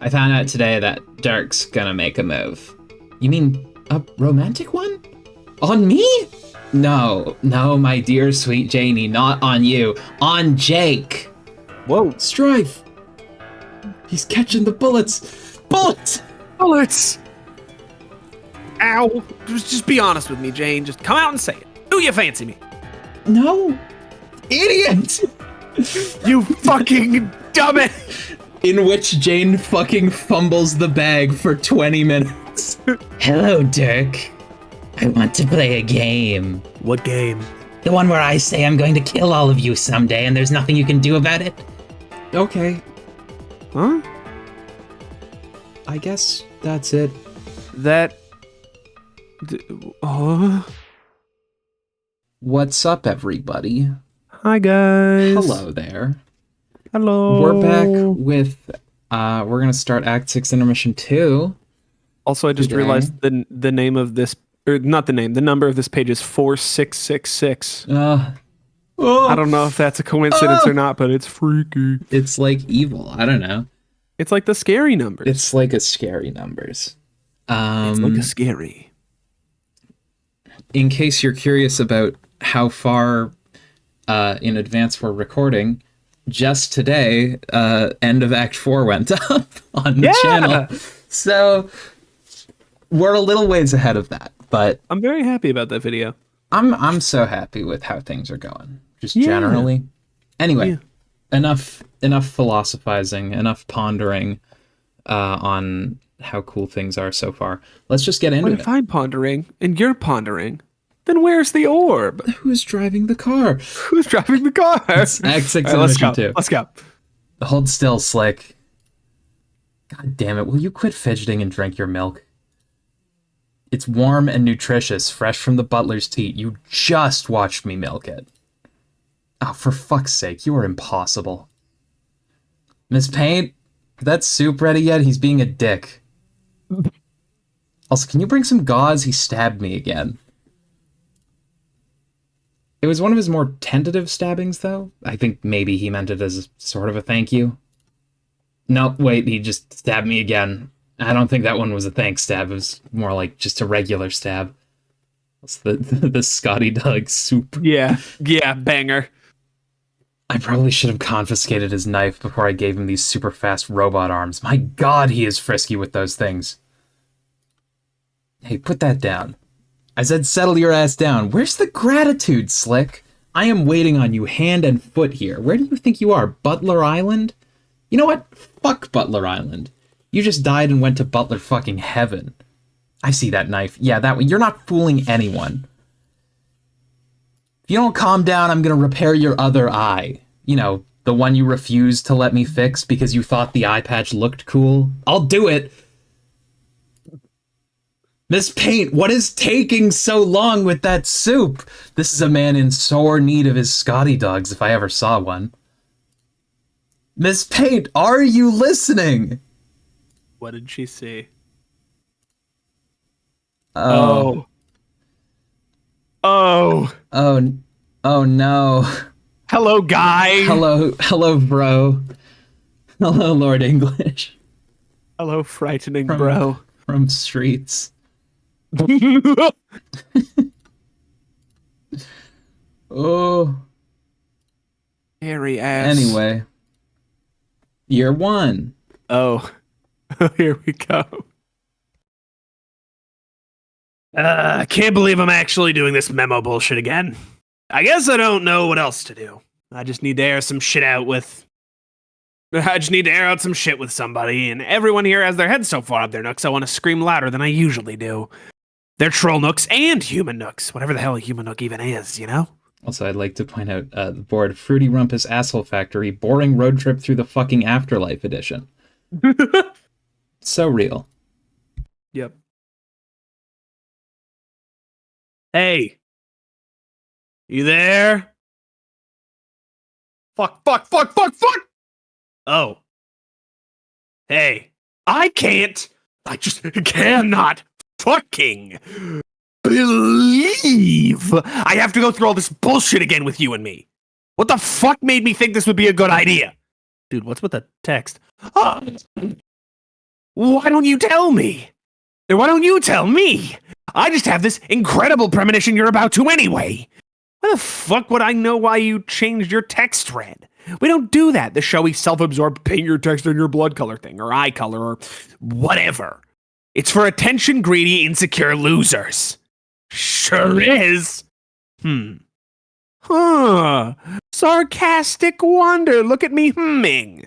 I found out today that Dirk's gonna make a move. You mean a romantic one? On me? No, my dear sweet Janie, not on you. On Jake. Whoa. Strife. He's catching the bullets. Bullets! Bullets! Ow. Just be honest with me, Jane. Just come out and say it. Do you fancy me? No. Idiot! You fucking dumbass! In which Jane fucking fumbles the bag for 20 minutes. Hello, Dirk. I want to play a game. What game? The one where I say I'm going to kill all of you someday and there's nothing you can do about it. Okay. Huh? I guess that's it. What's up, everybody? Hi, guys. Hello there. Hello. We're back with, we're gonna start Act 6 Intermission 2. Also, I just today. realized the name of this, or not the name, the number of this page is 4666. I don't know if that's a coincidence or not, but it's freaky. It's like evil. I don't know. It's like the scary numbers. It's like a scary numbers. It's like a scary. In case you're curious about how far in advance we're recording, just today, end of Act 4 went up on the channel. So we're a little ways ahead of that, but I'm very happy about that video. I'm so happy with how things are going, just generally. Anyway, enough philosophizing, enough pondering on how cool things are so far. Let's just get into it. If I'm pondering and you're pondering, then where's the orb? Who's driving the car? Who's driving the car? It's Act 6 All right, Intermission 2. Let's go. Hold still, Slick. God damn it, will you quit fidgeting and drink your milk? It's warm and nutritious, fresh from the butler's teat. You just watched me milk it. Oh, for fuck's sake, you are impossible. Miss Paint, that soup ready yet? He's being a dick. Also, can you bring some gauze? He stabbed me again. It was one of his more tentative stabbings, though. I think maybe he meant it as sort of a thank you. No, wait, he just stabbed me again. I don't think that one was a thanks stab. It was more like just a regular stab. It's the Scotty Doug soup. Yeah, banger. I probably should have confiscated his knife before I gave him these super fast robot arms. My god, he is frisky with those things. Hey, put that down. I said settle your ass down. Where's the gratitude, Slick? I am waiting on you hand and foot here. Where do you think you are, Butler Island? You know what? Fuck Butler Island. You just died and went to Butler fucking heaven. I see that knife. Yeah, that one. You're not fooling anyone. If you don't calm down, I'm gonna repair your other eye. You know, the one you refused to let me fix because you thought the eye patch looked cool. I'll do it. Miss Paint, what is taking so long with that soup? This is a man in sore need of his Scotty dogs if I ever saw one. Miss Paint, are you listening? What did she say? Oh. Oh no. Hello, guy. Hello, bro. Hello, Lord English. Hello, frightening bro. From Streets. Oh. Hairy ass. Anyway. Year 1. Oh. Here we go. I can't believe I'm actually doing this memo bullshit again. I guess I don't know what else to do. I just need to air some shit out with... I just need to air out some shit with somebody, and everyone here has their heads so far up their nooks I want to scream louder than I usually do. They're troll nooks and human nooks, whatever the hell a human nook even is, you know? Also, I'd like to point out the board Fruity Rumpus Asshole Factory, Boring Road Trip Through the Fucking Afterlife Edition. So real. Yep. Hey. You there? Fuck. Oh. Hey. I just cannot fucking believe I have to go through all this bullshit again with you and me. What the fuck made me think this would be a good idea? Dude, what's with the text? Why don't you tell me? Or why don't you tell me? I just have this incredible premonition you're about to anyway. Why the fuck would I know why you changed your text thread? We don't do that, the showy self-absorbed paint your text in your blood color thing, or eye color, or whatever. It's for attention-greedy, insecure losers. Sure is. Huh. Sarcastic wonder. Look at me humming.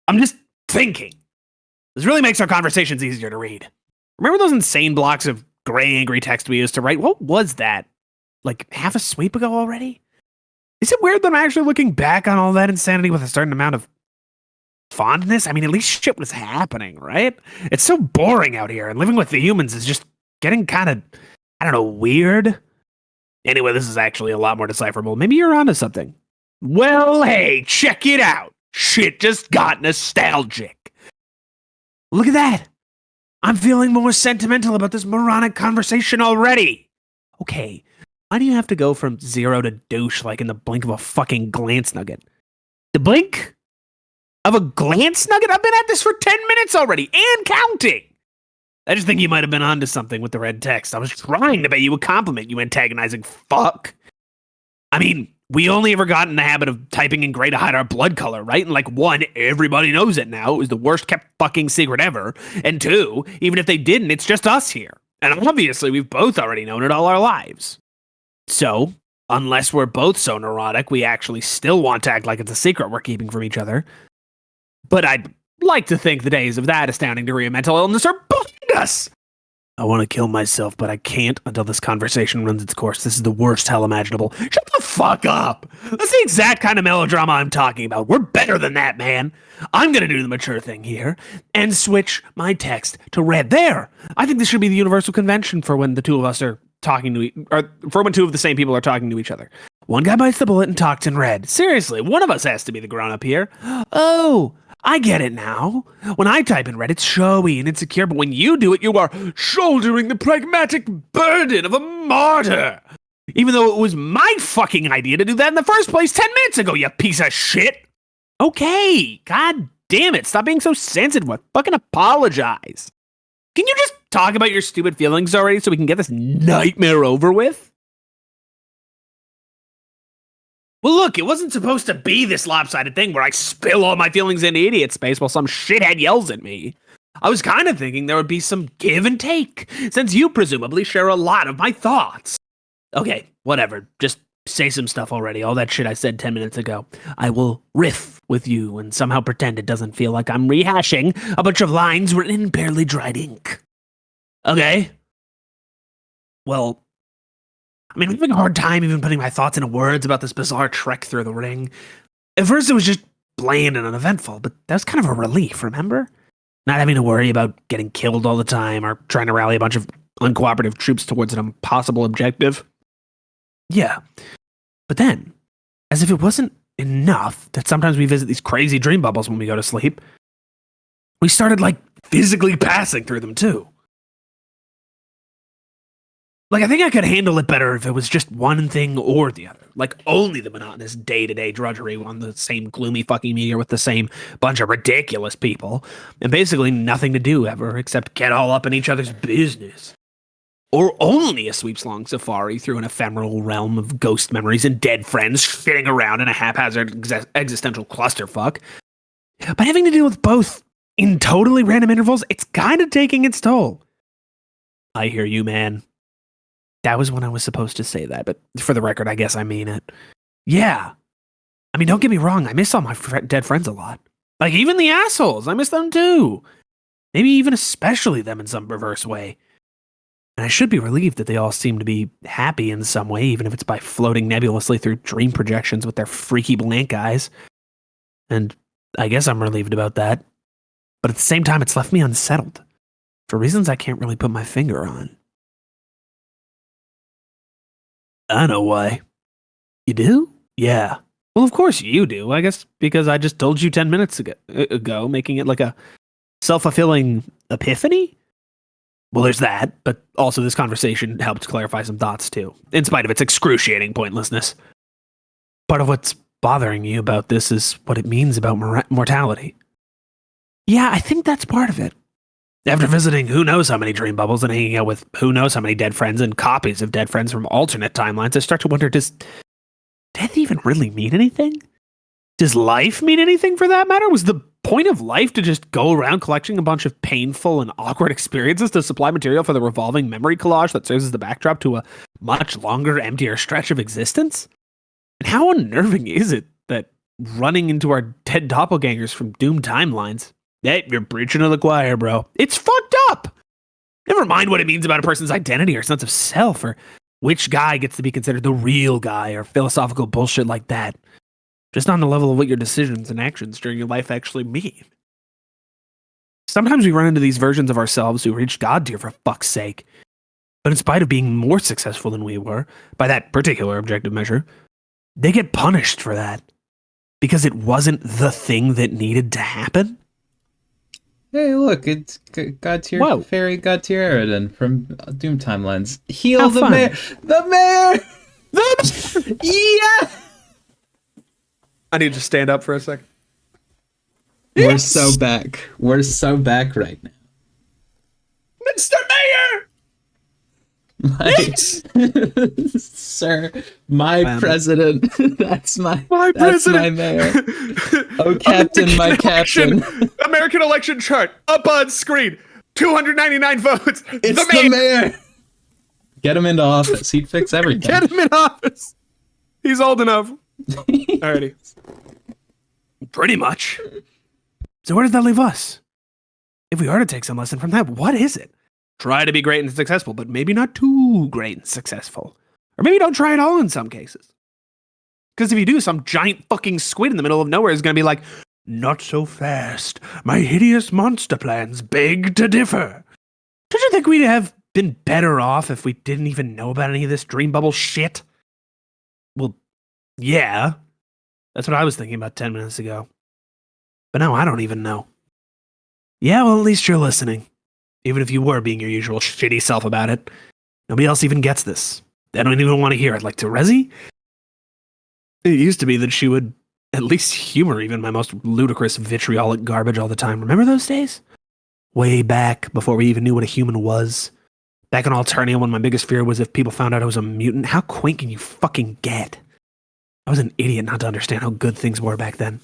I'm just thinking. This really makes our conversations easier to read. Remember those insane blocks of gray, angry text we used to write? What was that? Like half a sweep ago already? Is it weird that I'm actually looking back on all that insanity with a certain amount of fondness? I mean, at least shit was happening, right? It's so boring out here, and living with the humans is just getting kind of, I don't know, weird. Anyway, this is actually a lot more decipherable. Maybe you're onto something. Well, hey, check it out. Shit just got nostalgic. Look at that. I'm feeling more sentimental about this moronic conversation already. Okay, why do you have to go from zero to douche like in the blink of a fucking glance nugget? The blink of a glance nugget? I've been at this for 10 minutes already and counting. I just think you might have been onto something with the red text. I was trying to pay you a compliment, you antagonizing fuck. I mean, we only ever got in the habit of typing in gray to hide our blood color, right? And like, one, everybody knows it now. It was the worst kept fucking secret ever. And two, even if they didn't, it's just us here. And obviously, we've both already known it all our lives. So, unless we're both so neurotic, we actually still want to act like it's a secret we're keeping from each other. But I'd like to think the days of that astounding degree of mental illness are behind us. I want to kill myself, but I can't until this conversation runs its course. This is the worst hell imaginable. Shut the fuck up. That's the exact kind of melodrama I'm talking about. We're better than that, man. I'm going to do the mature thing here and switch my text to red. There. I think this should be the universal convention for when the two of us are talking to or for when two of the same people are talking to each other. One guy bites the bullet and talks in red. Seriously, one of us has to be the grown-up here. Oh, I get it now. When I type in red, it's showy and insecure, but when you do it, you are shouldering the pragmatic burden of a martyr. Even though it was my fucking idea to do that in the first place 10 minutes ago, you piece of shit. Okay, god damn it, stop being so sensitive. Fucking apologize. Can you just talk about your stupid feelings already so we can get this nightmare over with? Well, look, it wasn't supposed to be this lopsided thing where I spill all my feelings into idiot space while some shithead yells at me. I was kind of thinking there would be some give and take, since you presumably share a lot of my thoughts. Okay, whatever. Just say some stuff already. All that shit I said 10 minutes ago. I will riff with you and somehow pretend it doesn't feel like I'm rehashing a bunch of lines written in barely dried ink. Okay? Well, I mean, I'm having a hard time even putting my thoughts into words about this bizarre trek through the ring. At first, it was just bland and uneventful, but that was kind of a relief, remember? Not having to worry about getting killed all the time or trying to rally a bunch of uncooperative troops towards an impossible objective. Yeah. But then, as if it wasn't enough that sometimes we visit these crazy dream bubbles when we go to sleep, we started, like, physically passing through them, too. Like, I think I could handle it better if it was just one thing or the other. Like, only the monotonous day-to-day drudgery on the same gloomy fucking meteor with the same bunch of ridiculous people, and basically nothing to do ever except get all up in each other's business. Or only a sweeps-long safari through an ephemeral realm of ghost memories and dead friends shitting around in a haphazard existential clusterfuck. But having to deal with both in totally random intervals, it's kind of taking its toll. I hear you, man. That was when I was supposed to say that, but for the record, I guess I mean it. Yeah. I mean, don't get me wrong, I miss all my dead friends a lot. Like, even the assholes, I miss them too. Maybe even especially them in some perverse way. And I should be relieved that they all seem to be happy in some way, even if it's by floating nebulously through dream projections with their freaky blank eyes. And I guess I'm relieved about that. But at the same time, it's left me unsettled. For reasons I can't really put my finger on. I know why. You do? Yeah. Well, of course you do. I guess because I just told you 10 minutes ago, making it like a self-fulfilling epiphany? Well, there's that, but also this conversation helped clarify some thoughts too, in spite of its excruciating pointlessness. Part of what's bothering you about this is what it means about mortality. Yeah, I think that's part of it. After visiting who knows how many dream bubbles and hanging out with who knows how many dead friends and copies of dead friends from alternate timelines, I start to wonder, does death even really mean anything? Does life mean anything for that matter? Was the point of life to just go around collecting a bunch of painful and awkward experiences to supply material for the revolving memory collage that serves as the backdrop to a much longer, emptier stretch of existence? And how unnerving is it that running into our dead doppelgangers from doomed timelines, hey, you're preaching to the choir, bro. It's fucked up. Never mind what it means about a person's identity or sense of self, or which guy gets to be considered the real guy, or philosophical bullshit like that. Just on the level of what your decisions and actions during your life actually mean. Sometimes we run into these versions of ourselves who reach God tier for fuck's sake. But in spite of being more successful than we were, by that particular objective measure, they get punished for that. Because it wasn't the thing that needed to happen. Hey, look, it's God tier Whoa. fairy God tier Eridan from Doom Timelines. Heal How the fun. mayor! The mayor! Yeah! I need to stand up for a second. We're so back. We're so back right now. Mr. Mayor! Sir, my president. That's my president. my mayor. Oh, captain, my captain. American election chart up on screen. 299 votes. It's the mayor. Get him into office. He'd fix everything. Get him in office. He's old enough. Alrighty. Pretty much. So where does that leave us? If we are to take some lesson from that, what is it? Try to be great and successful, but maybe not too great and successful. Or maybe don't try at all in some cases. Because if you do, some giant fucking squid in the middle of nowhere is going to be like, not so fast. My hideous monster plans beg to differ. Don't you think we'd have been better off if we didn't even know about any of this dream bubble shit? Well, yeah. That's what I was thinking about 10 minutes ago. But now I don't even know. Yeah, well, at least you're listening. Even if you were being your usual shitty self about it. Nobody else even gets this. They don't even want to hear it. Like Terezi? It used to be that she would at least humor even my most ludicrous vitriolic garbage all the time. Remember those days? Way back, before we even knew what a human was. Back in Alternia, when my biggest fear was if people found out I was a mutant. How quaint can you fucking get? I was an idiot not to understand how good things were back then.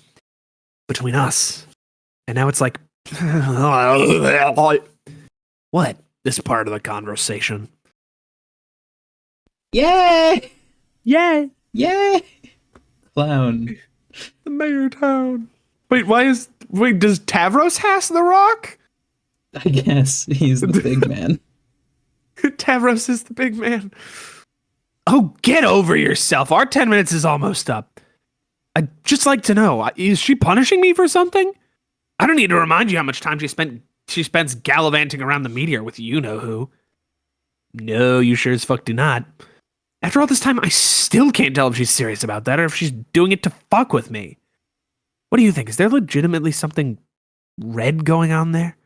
Between us. And now it's like... What? This part of the conversation. Yay! Yay! Yay! Clown. The mayor town. Wait, does Tavros has the rock? I guess he's the big man. Tavros is the big man. Oh, get over yourself. Our 10 minutes is almost up. I'd just like to know, is she punishing me for something? I don't need to remind you how much time she spends gallivanting around the meteor with you-know-who. No, you sure as fuck do not. After all this time, I still can't tell if she's serious about that or if she's doing it to fuck with me. What do you think? Is there legitimately something red going on there?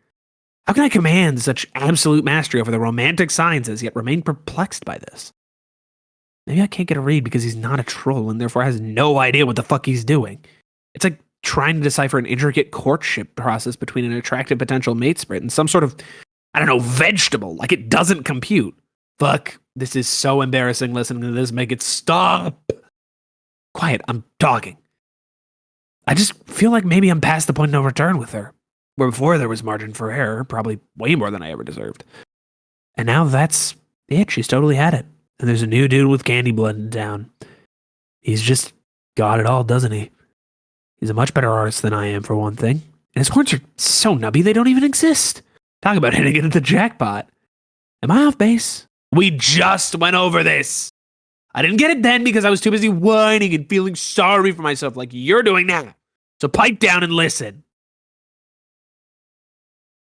How can I command such absolute mastery over the romantic sciences yet remain perplexed by this? Maybe I can't get a read because he's not a troll and therefore has no idea what the fuck he's doing. It's like trying to decipher an intricate courtship process between an attractive potential mate sprite and some sort of, I don't know, vegetable. Like it doesn't compute. Fuck, this is so embarrassing listening to this. Make it stop. Quiet, I'm dogging. I just feel like maybe I'm past the point of no return with her. Where before there was margin for error, probably way more than I ever deserved. And now that's it. She's totally had it. And there's a new dude with candy blood in town. He's just got it all, doesn't he? He's a much better artist than I am, for one thing. And his horns are so nubby they don't even exist. Talk about hitting it at the jackpot. Am I off base? We just went over this. I didn't get it then because I was too busy whining and feeling sorry for myself like you're doing now. So pipe down and listen.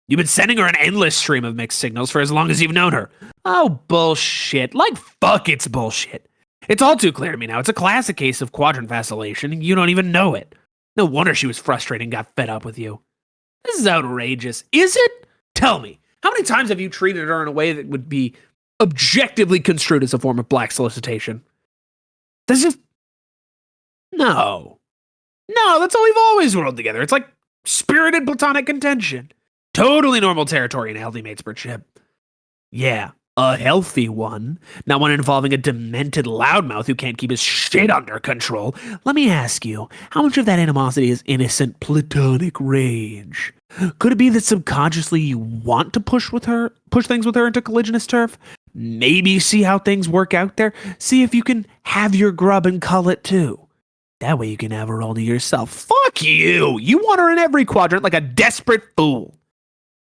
You've been sending her an endless stream of mixed signals for as long as you've known her. Oh, bullshit. Like, fuck, it's bullshit. It's all too clear to me now. It's a classic case of quadrant vacillation, and you don't even know it. No wonder she was frustrated and got fed up with you. This is outrageous. Is it? Tell me, how many times have you treated her in a way that would be objectively construed as a form of black solicitation? Does it? No. No, that's how we've always rolled together. It's like spirited platonic contention. Totally normal territory in a healthy mates per ship. Yeah, a healthy one. Not one involving a demented loudmouth who can't keep his shit under control. Let me ask you, how much of that animosity is innocent platonic rage? Could it be that subconsciously you want to push things with her into collisionist turf? Maybe see how things work out there? See if you can have your grub and cull it too. That way you can have her all to yourself. Fuck you! You want her in every quadrant like a desperate fool.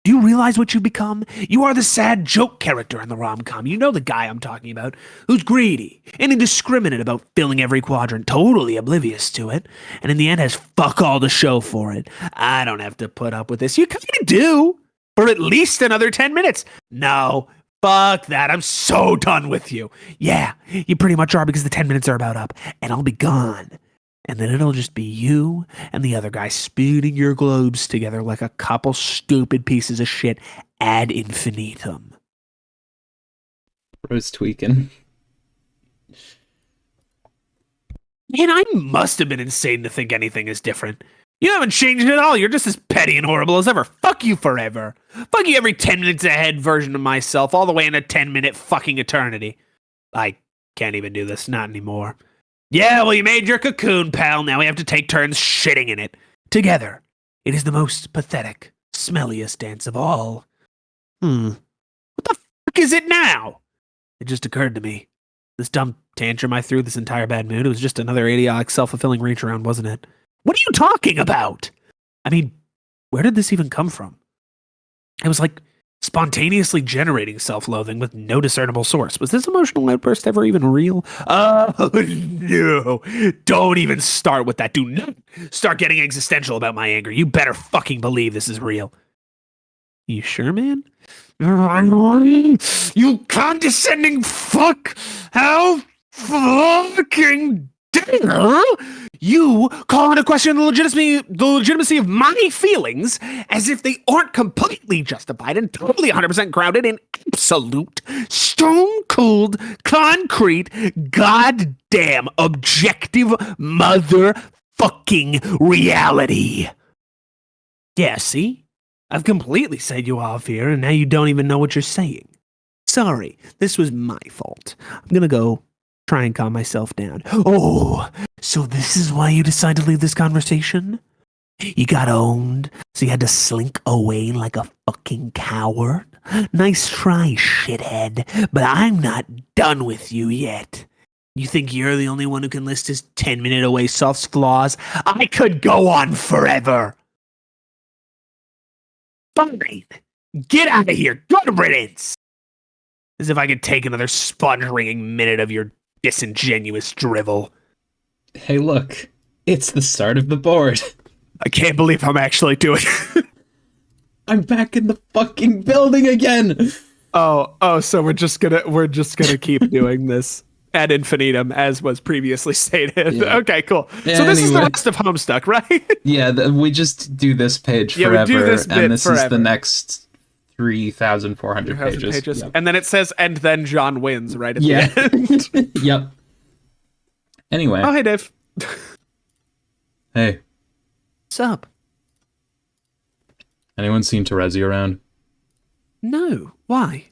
Do you realize what you've become? You are the sad joke character in the rom-com. You know the guy I'm talking about, who's greedy and indiscriminate about filling every quadrant, totally oblivious to it, and in the end has fuck all to show for it. I don't have to put up with this. You kind of do, for at least another 10 minutes. No, fuck that. I'm so done with you. Yeah, you pretty much are because the 10 minutes are about up, and I'll be gone. And then it'll just be you and the other guy spinning your globes together like a couple stupid pieces of shit ad infinitum. Bro's tweaking. Man, I must have been insane to think anything is different. You haven't changed at all. You're just as petty and horrible as ever. Fuck you forever. Fuck you every 10 minutes ahead version of myself, all the way in a 10-minute fucking eternity. I can't even do this, not anymore. Yeah, well, you made your cocoon, pal. Now we have to take turns shitting in it. Together. It is the most pathetic, smelliest dance of all. What the fuck is it now? It just occurred to me. This dumb tantrum I threw, this entire bad mood, it was just another idiotic, self-fulfilling reach around, wasn't it? What are you talking about? I mean, where did this even come from? It was like spontaneously generating self-loathing with no discernible source. Was this emotional outburst ever even real? Oh, no. Don't even start with that. Do not start getting existential about my anger. You better fucking believe this is real. You sure, man? You condescending fuck! How fucking dare you call into question the legitimacy of my feelings as if they aren't completely justified and totally 100% grounded in absolute, stone-cold, concrete, goddamn objective motherfucking reality. Yeah, see? I've completely set you off here, and now you don't even know what you're saying. Sorry, this was my fault. I'm gonna go try and calm myself down. Oh, so this is why you decided to leave this conversation? You got owned, so you had to slink away like a fucking coward? Nice try, shithead, but I'm not done with you yet. You think you're the only one who can list his 10-minute away soft's flaws? I could go on forever. Fine. Get out of here. Good riddance. As if I could take another sponge-wringing minute of your disingenuous drivel. Hey, look. It's the start of the board. I can't believe I'm actually doing it. I'm back in the fucking building again. Oh, so we're just gonna keep doing this ad infinitum, as was previously stated. Yeah. Okay, cool. Yeah, so this is the rest of Homestuck, right? Yeah, we just do this page forever, we do this bit and this forever. Is the next 3,400 pages. Yep. And then it says, and then John wins right at the end. Yep. Anyway. Oh, hey, Dave. Hey. What's up? Anyone seen Terezi around? No. Why?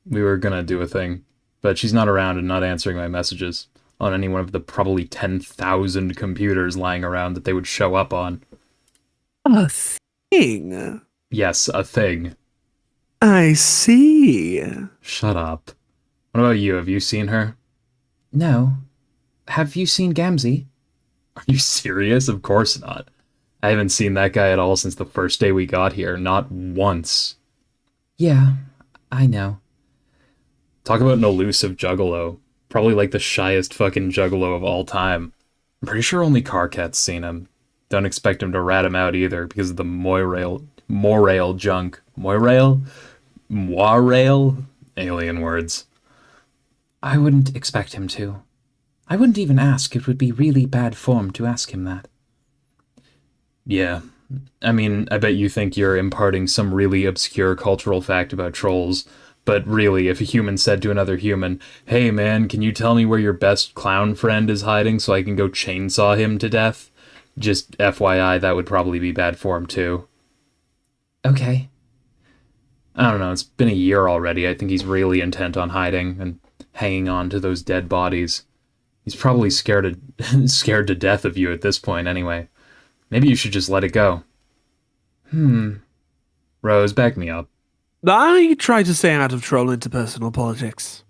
We were gonna do a thing, but she's not around and not answering my messages on any one of the probably 10,000 computers lying around that they would show up on. A thing? Yes, a thing. I see. Shut up. What about you? Have you seen her? No. Have you seen Gamzee? Are you serious? Of course not. I haven't seen that guy at all since the first day we got here. Not once. Yeah, I know. Talk about an elusive juggalo. Probably like the shyest fucking juggalo of all time. I'm pretty sure only Karkat's seen him. Don't expect him to rat him out either because of the moirail junk. Moirail? Moirail? Alien words. I wouldn't expect him to. I wouldn't even ask. It would be really bad form to ask him that. Yeah. I mean, I bet you think you're imparting some really obscure cultural fact about trolls, but really, if a human said to another human, hey man, can you tell me where your best clown friend is hiding so I can go chainsaw him to death? Just FYI, that would probably be bad form too. Okay. I don't know, it's been a year already. I think he's really intent on hiding and hanging on to those dead bodies. He's probably scared to death of you at this point anyway. Maybe you should just let it go. Rose, back me up. I try to stay out of troll interpersonal politics.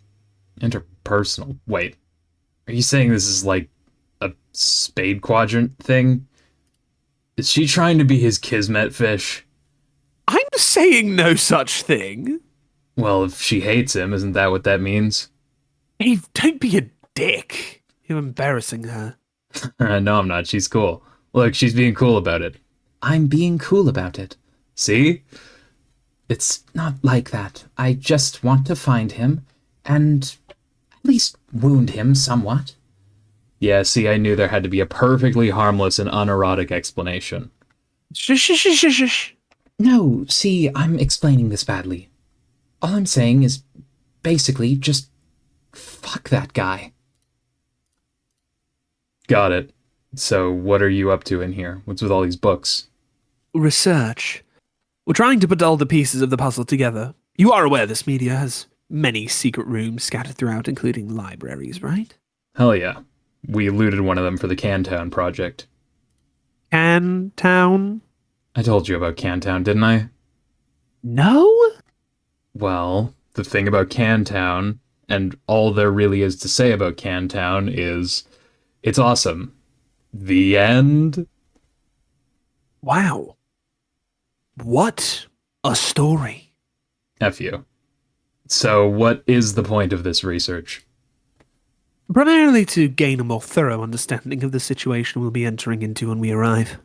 Interpersonal. Wait. Are you saying this is like a spade quadrant thing? Is she trying to be his kismet fish? I'm saying no such thing. Well, if she hates him, isn't that what that means? Hey, don't be a dick. You're embarrassing her. No, I'm not. She's cool. Look, she's being cool about it. I'm being cool about it. See? It's not like that. I just want to find him and at least wound him somewhat. Yeah, see, I knew there had to be a perfectly harmless and unerotic explanation. Shh. No, see, I'm explaining this badly. All I'm saying is basically just fuck that guy. Got it. So, what are you up to in here? What's with all these books? Research. We're trying to put all the pieces of the puzzle together. You are aware this media has many secret rooms scattered throughout, including libraries, right? Hell yeah. We looted one of them for the Cantown project. Cantown? I told you about Cantown, didn't I? No? Well, the thing about Cantown, and all there really is to say about Cantown is, it's awesome. The end? Wow. What a story. F you. So, what is the point of this research? Primarily to gain a more thorough understanding of the situation we'll be entering into when we arrive.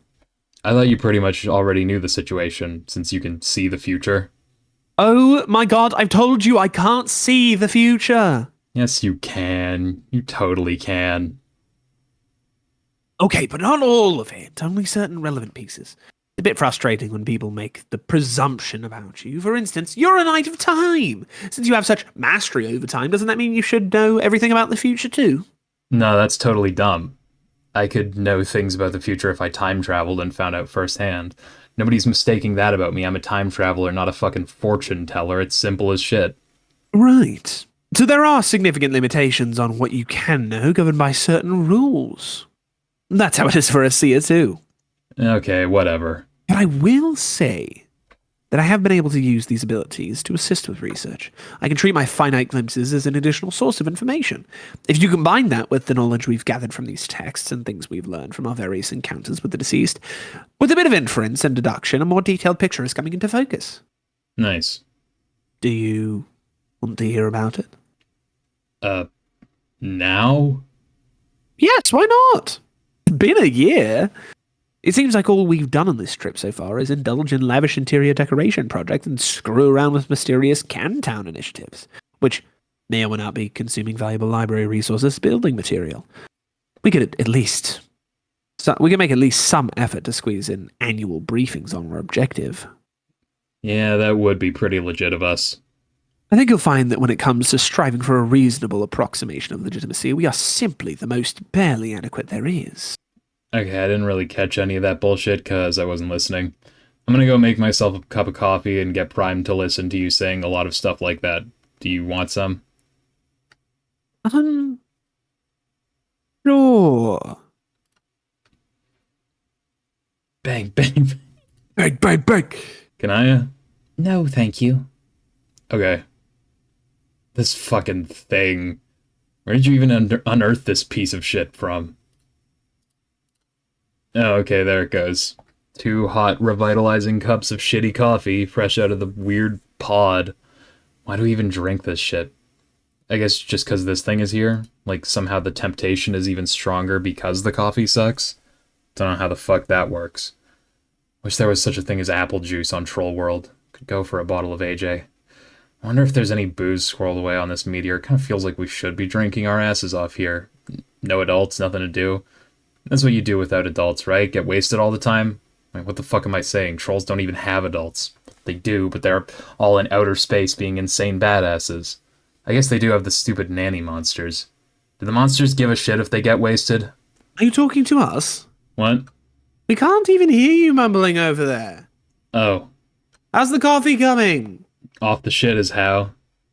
I thought you pretty much already knew the situation, since you can see the future. Oh my god, I've told you I can't see the future! Yes, you can. You totally can. Okay, but not all of it, only certain relevant pieces. It's a bit frustrating when people make the presumption about you. For instance, you're a knight of time! Since you have such mastery over time, doesn't that mean you should know everything about the future too? No, that's totally dumb. I could know things about the future if I time traveled and found out firsthand. Nobody's mistaking that about me. I'm a time traveler, not a fucking fortune teller. It's simple as shit. Right. So there are significant limitations on what you can know, governed by certain rules. That's how it is for a seer too. Okay, whatever. But I will say that I have been able to use these abilities to assist with research. I can treat my finite glimpses as an additional source of information. If you combine that with the knowledge we've gathered from these texts and things we've learned from our various encounters with the deceased, with a bit of inference and deduction, a more detailed picture is coming into focus. Nice. Do you want to hear about it? Now? Yes, why not? It's been a year. It seems like all we've done on this trip so far is indulge in lavish interior decoration projects and screw around with mysterious Cantown initiatives, which may or may not be consuming valuable library resources as building material. We could make at least some effort to squeeze in annual briefings on our objective. Yeah, that would be pretty legit of us. I think you'll find that when it comes to striving for a reasonable approximation of legitimacy, we are simply the most barely adequate there is. Okay, I didn't really catch any of that bullshit because I wasn't listening. I'm gonna go make myself a cup of coffee and get primed to listen to you saying a lot of stuff like that. Do you want some? Sure. Bang, bang. Bang, bang, bang. Can I? No, thank you. Okay. This fucking thing. Where did you even unearth this piece of shit from? Oh, okay, there it goes. 2 hot, revitalizing cups of shitty coffee, fresh out of the weird pod. Why do we even drink this shit? I guess just because this thing is here? Like, somehow the temptation is even stronger because the coffee sucks? Don't know how the fuck that works. Wish there was such a thing as apple juice on Troll World. Could go for a bottle of AJ. I wonder if there's any booze squirreled away on this meteor. It kind of feels like we should be drinking our asses off here. No adults, nothing to do. That's what you do without adults, right? Get wasted all the time? Wait, what the fuck am I saying? Trolls don't even have adults. They do, but they're all in outer space being insane badasses. I guess they do have the stupid nanny monsters. Do the monsters give a shit if they get wasted? Are you talking to us? What? We can't even hear you mumbling over there. Oh. How's the coffee coming? Off the shit is how.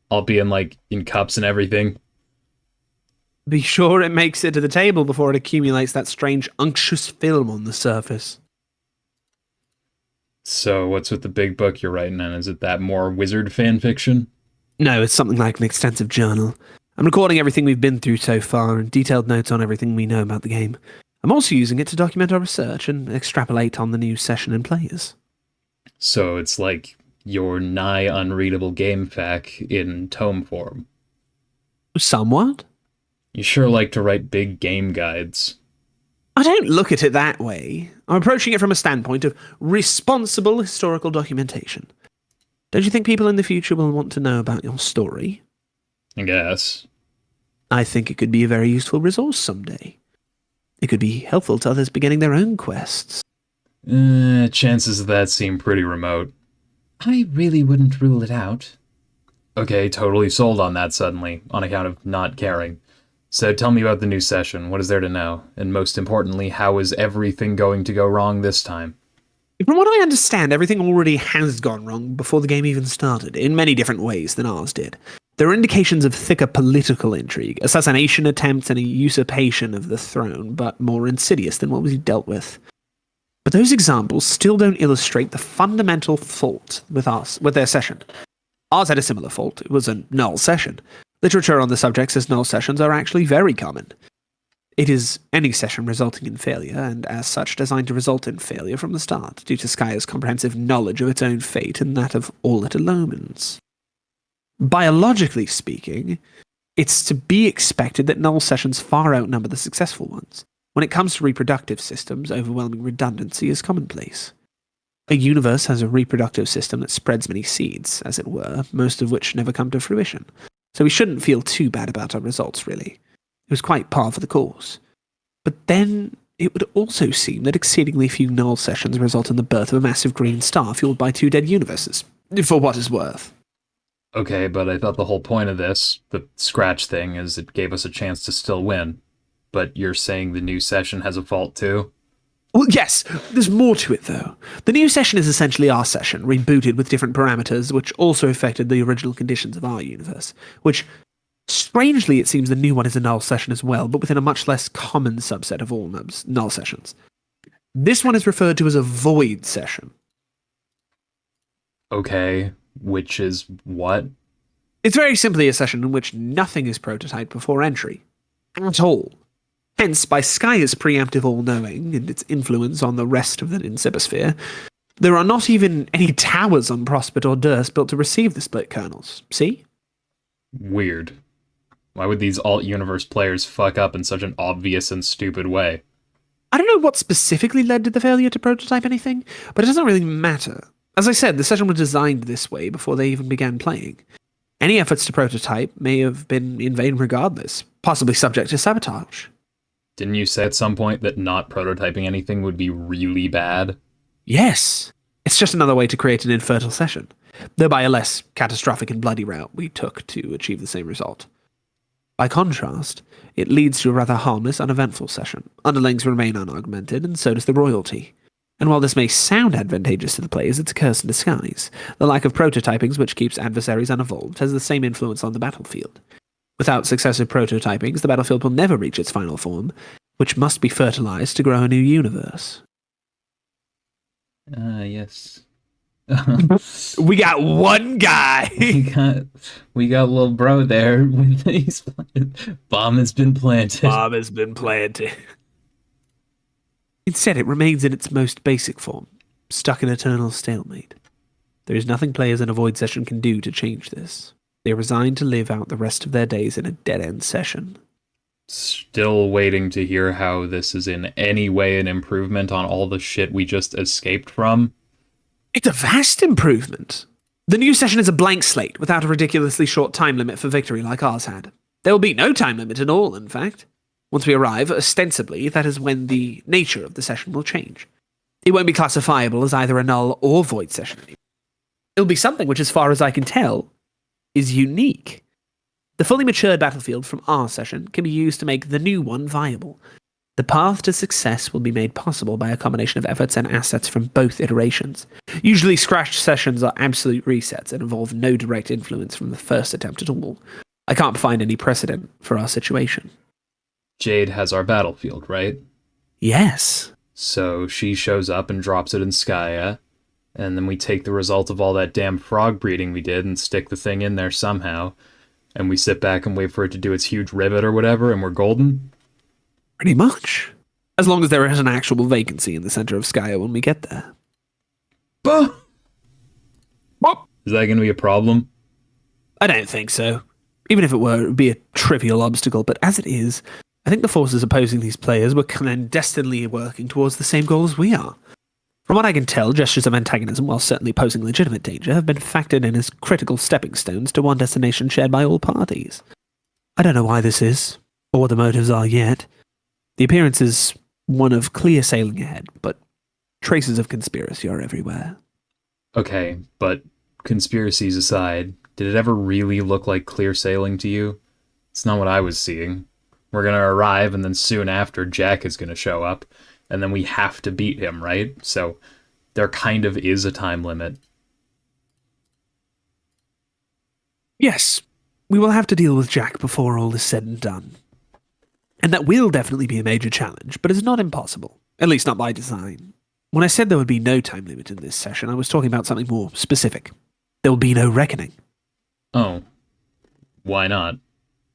I'll be in cups and everything. Be sure it makes it to the table before it accumulates that strange unctuous film on the surface. So what's with the big book you're writing in? Is it that more wizard fan fiction? No, it's something like an extensive journal. I'm recording everything we've been through so far and detailed notes on everything we know about the game. I'm also using it to document our research and extrapolate on the new session and players. So it's like your nigh unreadable game fac in tome form. Somewhat? You sure like to write big game guides. I don't look at it that way. I'm approaching it from a standpoint of responsible historical documentation. Don't you think people in the future will want to know about your story? I guess. I think it could be a very useful resource someday. It could be helpful to others beginning their own quests. Chances of that seem pretty remote. I really wouldn't rule it out. Okay, totally sold on that suddenly, on account of not caring. So tell me about the new session. What is there to know? And most importantly, how is everything going to go wrong this time? From what I understand, everything already has gone wrong before the game even started, in many different ways than ours did. There are indications of thicker political intrigue, assassination attempts, and a usurpation of the throne, but more insidious than what was dealt with. But those examples still don't illustrate the fundamental fault with their session. Ours had a similar fault. It was a null session. Literature on the subject says null sessions are actually very common. It is any session resulting in failure, and as such designed to result in failure from the start, due to Skya's comprehensive knowledge of its own fate and that of all it illumines. Biologically speaking, it's to be expected that null sessions far outnumber the successful ones. When it comes to reproductive systems, overwhelming redundancy is commonplace. A universe has a reproductive system that spreads many seeds, as it were, most of which never come to fruition. So we shouldn't feel too bad about our results, really. It was quite par for the course. But then it would also seem that exceedingly few null sessions result in the birth of a massive green star fueled by two dead universes, for what it's worth. Okay, but I thought the whole point of this, the scratch thing, is it gave us a chance to still win. But you're saying the new session has a fault too? Well, yes, there's more to it, though. The new session is essentially our session, rebooted with different parameters, which also affected the original conditions of our universe, which, strangely, it seems the new one is a null session as well, but within a much less common subset of all null sessions. This one is referred to as a void session. Okay, which is what? It's very simply a session in which nothing is prototyped before entry. At all. Hence, by Skya's preemptive all-knowing and its influence on the rest of the Insibosphere, there are not even any towers on Prospect or Durst built to receive the split kernels. See? Weird. Why would these alt-universe players fuck up in such an obvious and stupid way? I don't know what specifically led to the failure to prototype anything, but it doesn't really matter. As I said, the session was designed this way before they even began playing. Any efforts to prototype may have been in vain regardless, possibly subject to sabotage. Didn't you say at some point that not prototyping anything would be really bad? Yes. It's just another way to create an infertile session, though by a less catastrophic and bloody route we took to achieve the same result. By contrast, it leads to a rather harmless, uneventful session. Underlings remain unaugmented, and so does the royalty. And while this may sound advantageous to the players, it's a curse in disguise. The lack of prototypings, which keeps adversaries unevolved, has the same influence on the battlefield. Without successive prototypings, the battlefield will never reach its final form, which must be fertilized to grow a new universe. Yes. We got one guy! we got little bro there. Bomb has been planted. Bomb has been planted. Instead, it remains in its most basic form, stuck in eternal stalemate. There is nothing players in a void session can do to change this. They are resigned to live out the rest of their days in a dead-end session. Still waiting to hear how this is in any way an improvement on all the shit we just escaped from. It's a vast improvement. The new session is a blank slate, without a ridiculously short time limit for victory like ours had. There will be no time limit at all, in fact. Once we arrive, ostensibly, that is when the nature of the session will change. It won't be classifiable as either a null or void session. It'll be something which, as far as I can tell, is unique. The fully matured battlefield from our session can be used to make the new one viable. The path to success will be made possible by a combination of efforts and assets from both iterations. Usually, scratch sessions are absolute resets and involve no direct influence from the first attempt at all. I can't find any precedent for our situation. Jade has our battlefield, right? Yes. So she shows up and drops it in Skya, and then we take the result of all that damn frog breeding we did and stick the thing in there somehow, and we sit back and wait for it to do its huge rivet or whatever, and we're golden? Pretty much. As long as there is an actual vacancy in the center of Skya when we get there. Bah! Is that going to be a problem? I don't think so. Even if it were, it would be a trivial obstacle, but as it is, I think the forces opposing these players were clandestinely working towards the same goal as we are. From what I can tell, gestures of antagonism, while certainly posing legitimate danger, have been factored in as critical stepping stones to one destination shared by all parties. I don't know why this is, or what the motives are yet. The appearance is one of clear sailing ahead, but traces of conspiracy are everywhere. Okay, but conspiracies aside, did it ever really look like clear sailing to you? It's not what I was seeing. We're going to arrive, and then soon after, Jack is going to show up, and then we have to beat him, right? So there kind of is a time limit. Yes, we will have to deal with Jack before all is said and done. And that will definitely be a major challenge, but it's not impossible. At least not by design. When I said there would be no time limit in this session, I was talking about something more specific. There will be no reckoning. Oh. Why not?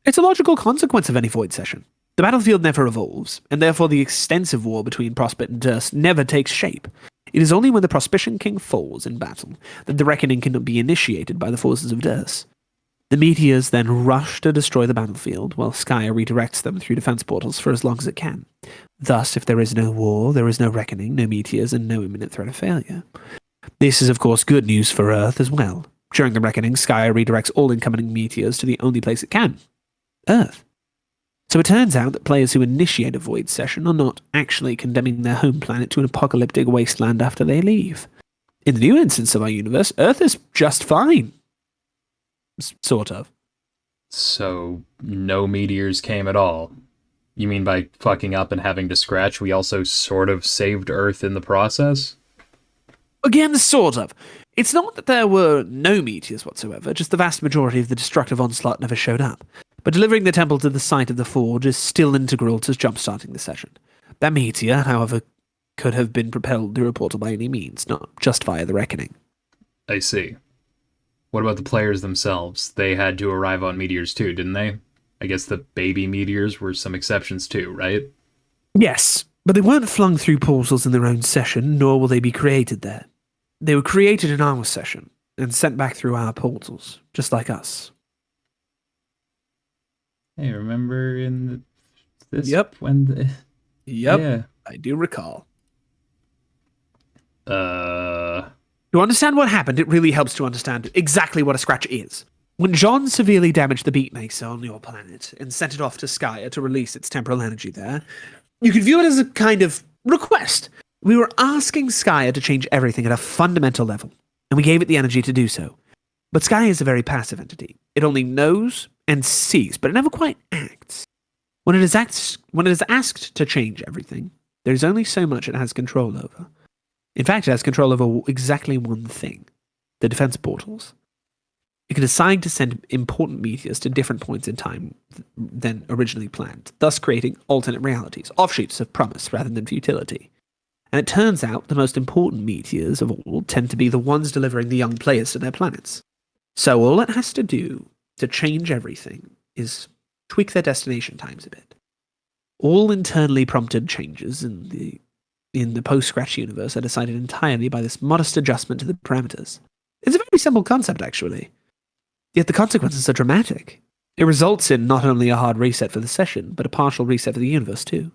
It's a logical consequence of any void session. The battlefield never evolves, and therefore the extensive war between Prospect and Durst never takes shape. It is only when the Prospition King falls in battle that the reckoning can be initiated by the forces of Durst. The meteors then rush to destroy the battlefield, while Skya redirects them through defense portals for as long as it can. Thus, if there is no war, there is no reckoning, no meteors, and no imminent threat of failure. This is, of course, good news for Earth as well. During the reckoning, Skya redirects all incoming meteors to the only place it can, Earth. So it turns out that players who initiate a void session are not actually condemning their home planet to an apocalyptic wasteland after they leave. In the new instance of our universe, Earth is just fine. Sort of. So, no meteors came at all? You mean by fucking up and having to scratch, we also sort of saved Earth in the process? Again, sort of. It's not that there were no meteors whatsoever, just the vast majority of the destructive onslaught never showed up. But delivering the temple to the site of the forge is still integral to jump-starting the session. That meteor, however, could have been propelled through a portal by any means, not just via the reckoning. I see. What about the players themselves? They had to arrive on meteors too, didn't they? I guess the baby meteors were some exceptions too, right? Yes, but they weren't flung through portals in their own session, nor will they be created there. They were created in our session, and sent back through our portals, just like us. Hey, remember in this? Yep. When the... Yep, Yeah. I do recall. To understand what happened, it really helps to understand exactly what a scratch is. When John severely damaged the beatmaker on your planet and sent it off to Skya to release its temporal energy there, you could view it as a kind of request. We were asking Skya to change everything at a fundamental level, and we gave it the energy to do so. But Skya is a very passive entity. It only knows and sees, but it never quite acts. When it is asked to change everything, there's only so much it has control over. In fact, it has control over exactly one thing: the defense portals. It can decide to send important meteors to different points in time than originally planned, thus creating alternate realities, offshoots of promise rather than futility. And it turns out the most important meteors of all tend to be the ones delivering the young players to their planets. So all it has to do to change everything is tweak their destination times a bit. All internally prompted changes in the post-Scratch universe are decided entirely by this modest adjustment to the parameters. It's a very simple concept, actually. Yet the consequences are dramatic. It results in not only a hard reset for the session, but a partial reset for the universe too,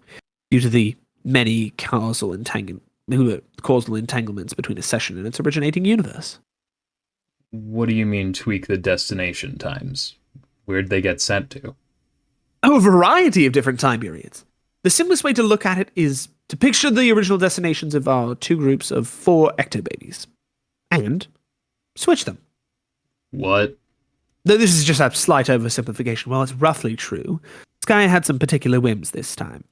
due to the many causal entanglements between a session and its originating universe. What do you mean tweak the destination times? Where'd they get sent to? A variety of different time periods. The simplest way to look at it is to picture the original destinations of our two groups of 4 ectobabies, and switch them. What? Though this is just a slight oversimplification, while it's roughly true, Skya had some particular whims this time.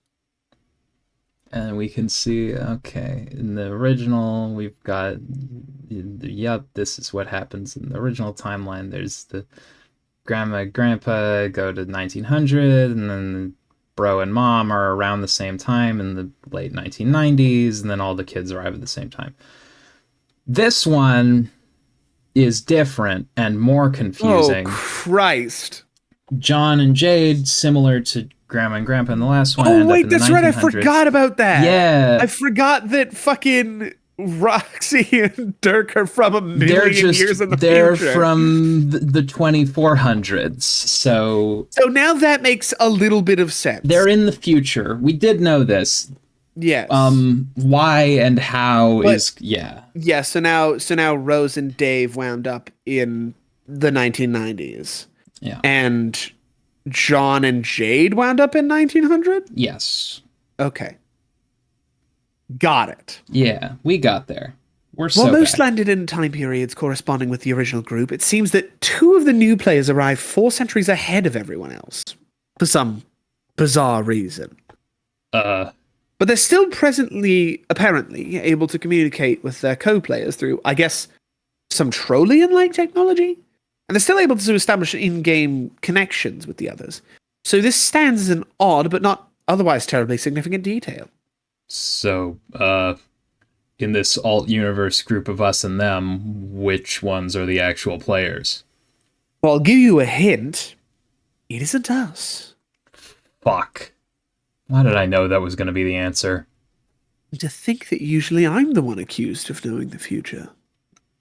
And we can see, okay, in the original, we've got, yep, this is what happens in the original timeline. There's the grandma, grandpa go to 1900, and then bro and mom are around the same time in the late 1990s, and then all the kids arrive at the same time. This one is different and more confusing. Oh, Christ. John and Jade, similar to Grandma and Grandpa in the last one. Oh, wait, that's right. I forgot about that. Yeah. I forgot that fucking Roxy and Dirk are from a million years in the future. They're from the 2400s. So now that makes a little bit of sense. They're in the future. We did know this. Yes. Why and how is Yeah, so now Rose and Dave wound up in the 1990s. Yeah. And John and Jade wound up in 1900? Yes. Okay. Got it. Yeah, we got there. While most landed in time periods corresponding with the original group, it seems that 2 of the new players arrived 4 centuries ahead of everyone else. For some bizarre reason. But they're still apparently, able to communicate with their co-players through, I guess, some Trollian-like technology? And they're still able to establish in-game connections with the others. So this stands as an odd, but not otherwise terribly significant detail. So, in this alt-universe group of us and them, which ones are the actual players? Well, I'll give you a hint. It isn't us. Fuck. Why did I know that was going to be the answer? To think that usually I'm the one accused of knowing the future.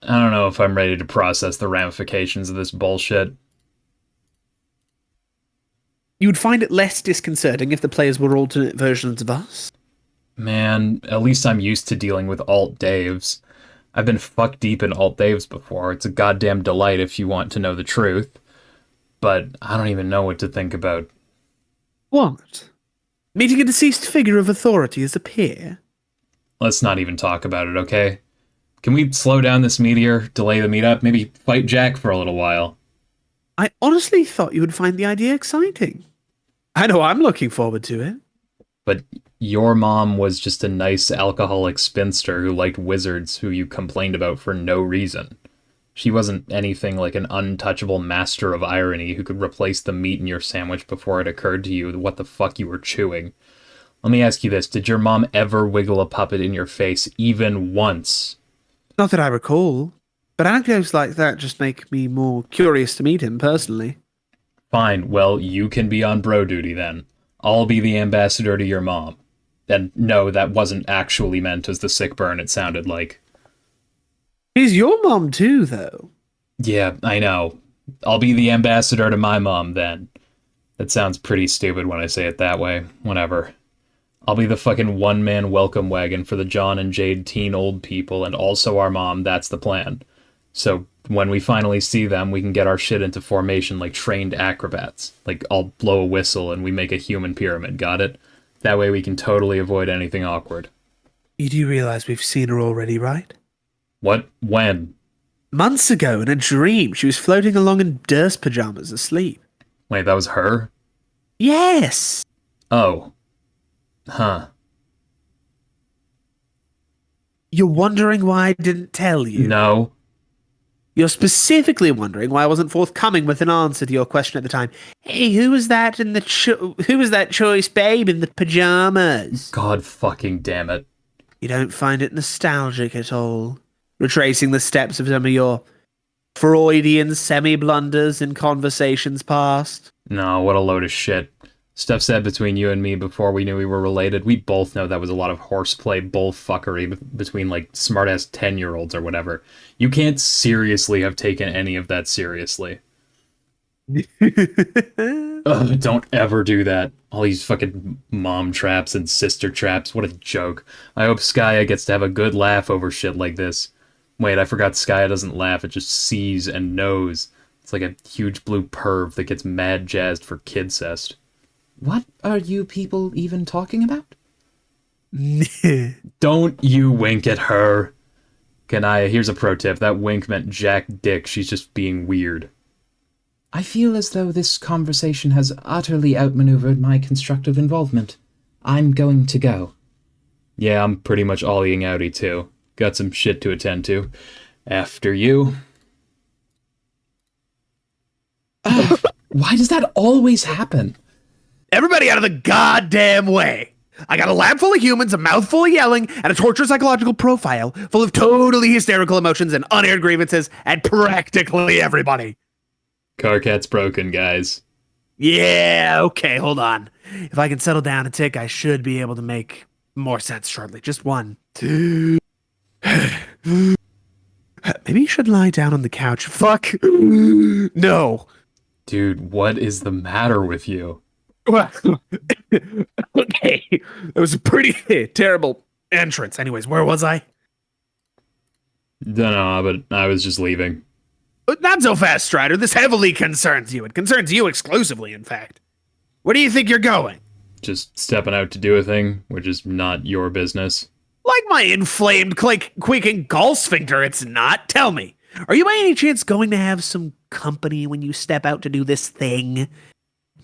I don't know if I'm ready to process the ramifications of this bullshit. You would find it less disconcerting if the players were alternate versions of us? Man, at least I'm used to dealing with alt-Daves. I've been fuck deep in alt-Daves before. It's a goddamn delight if you want to know the truth. But I don't even know what to think about. What? Meeting a deceased figure of authority as a peer? Let's not even talk about it, okay? Can we slow down this meteor, delay the meetup, maybe fight Jack for a little while? I honestly thought you would find the idea exciting. I know I'm looking forward to it. But your mom was just a nice alcoholic spinster who liked wizards who you complained about for no reason. She wasn't anything like an untouchable master of irony who could replace the meat in your sandwich before it occurred to you what the fuck you were chewing. Let me ask you this, did your mom ever wiggle a puppet in your face even once? Not that I recall, but anecdotes like that just make me more curious to meet him personally. Fine, well, you can be on bro duty then. I'll be the ambassador to your mom. And no, that wasn't actually meant as the sick burn it sounded like. She's your mom too, though. Yeah, I know. I'll be the ambassador to my mom then. That sounds pretty stupid when I say it that way. Whatever. I'll be the fucking one-man welcome wagon for the John and Jade teen old people and also our mom, that's the plan. So when we finally see them, we can get our shit into formation like trained acrobats. Like, I'll blow a whistle and we make a human pyramid, got it? That way we can totally avoid anything awkward. You do realize we've seen her already, right? What? When? Months ago, in a dream, she was floating along in Durst pajamas asleep. Wait, that was her? Yes! Oh. Huh. You're wondering why I didn't tell you? No. You're specifically wondering why I wasn't forthcoming with an answer to your question at the time. Hey, who was that who was that choice babe in the pajamas? God fucking damn it. You don't find it nostalgic at all? Retracing the steps of some of your Freudian semi-blunders in conversations past? No, what a load of shit. Stuff said between you and me before we knew we were related. We both know that was a lot of horseplay bullfuckery between, like, smart-ass 10-year-olds or whatever. You can't seriously have taken any of that seriously. Ugh, don't ever do that. All these fucking mom traps and sister traps. What a joke. I hope Skaya gets to have a good laugh over shit like this. Wait, I forgot Skaya doesn't laugh. It just sees and knows. It's like a huge blue perv that gets mad jazzed for kidcest. What are you people even talking about? Don't you wink at her. Kanaya, here's a pro tip. That wink meant Jack Dick. She's just being weird. I feel as though this conversation has utterly outmaneuvered my constructive involvement. I'm going to go. Yeah, I'm pretty much ollying outy too. Got some shit to attend to. After you. Why does that always happen? Everybody out of the goddamn way. I got a lab full of humans, a mouth full of yelling, and a tortured psychological profile full of totally hysterical emotions and unaired grievances, and practically everybody. Karkat's broken, guys. Yeah, okay, hold on. If I can settle down a tick, I should be able to make more sense shortly. Just one. Two. Maybe you should lie down on the couch. Fuck. No. Dude, what is the matter with you? Well, okay. It was a pretty terrible entrance. Anyways, where was I? Don't know, but I was just leaving. Not so fast, Strider. This heavily concerns you. It concerns you exclusively, in fact. Where do you think you're going? Just stepping out to do a thing, which is not your business. Like my inflamed, quaking gall sphincter, it's not. Tell me, are you by any chance going to have some company when you step out to do this thing?